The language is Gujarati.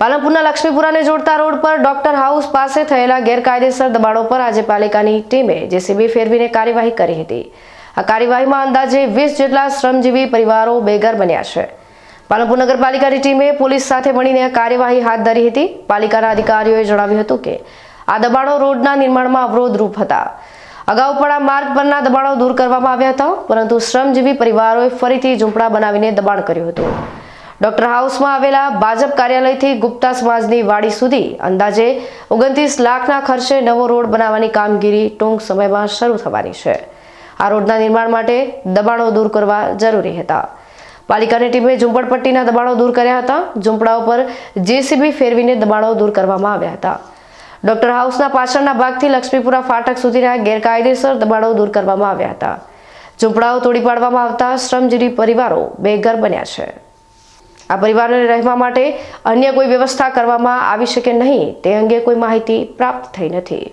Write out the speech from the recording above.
પાલનપુરના લક્ષ્મીપુરાને જોડતા રોડ પર ડોક્ટર હાઉસ પાસે થયેલા ગેરકાયદેસર દબાણો પર આજે પાલિકાની ટીમે જેસીબી ફેરવીને કાર્યવાહી કરી હતી। આ કાર્યવાહીમાં અંદાજે 20 જેટલા શ્રમજીવી પરિવારો બેઘર બન્યા છે। પાલનપુર નગરપાલિકાની ટીમે પોલીસ સાથે મળીને કાર્યવાહી હાથ ધરી હતી। પાલિકાના અધિકારીઓએ જણાવ્યું હતું કે આ દબાણો રોડના નિર્માણમાં અવરોધરૂપ હતા। અગાઉ પણ આ માર્ગ પરના દબાણો દૂર કરવામાં આવ્યા હતા, પરંતુ શ્રમજીવી પરિવારોએ ફરીથી ઝૂંપડા બનાવીને દબાણ કર્યું હતું। ડોક્ટર હાઉસમાં આવેલા ભાજપ કાર્યાલયથી ગુપ્તા સમાજની વાડી સુધી અંદાજે 29 લાખના ખર્ચે નવો રોડ બનાવવાની કામગીરી ટૂંક સમયમાં શરૂ થવાની છે। આ રોડના નિર્માણ માટે દબાણો દૂર કરવા જરૂરી હતા। પાલિકાની ટીમે ઝૂંપડપટ્ટીના દબાણો દૂર કર્યા હતા। ઝૂંપડાઓ પર જેસીબી ફેરવીને દબાણો દૂર કરવામાં આવ્યા હતા। ડોક્ટર હાઉસના પાછળના ભાગથી લક્ષ્મીપુરા ફાટક સુધીના ગેરકાયદેસર દબાણો દૂર કરવામાં આવ્યા હતા। ઝૂંપડાઓ તોડી પાડવામાં આવતા શ્રમજીવી પરિવારો બેઘર બન્યા છે। આ પરિવારોને રહેવા માટે અન્ય કોઈ વ્યવસ્થા કરવામાં આવી શકે નહીં તે અંગે કોઈ માહિતી પ્રાપ્ત થઈ નથી।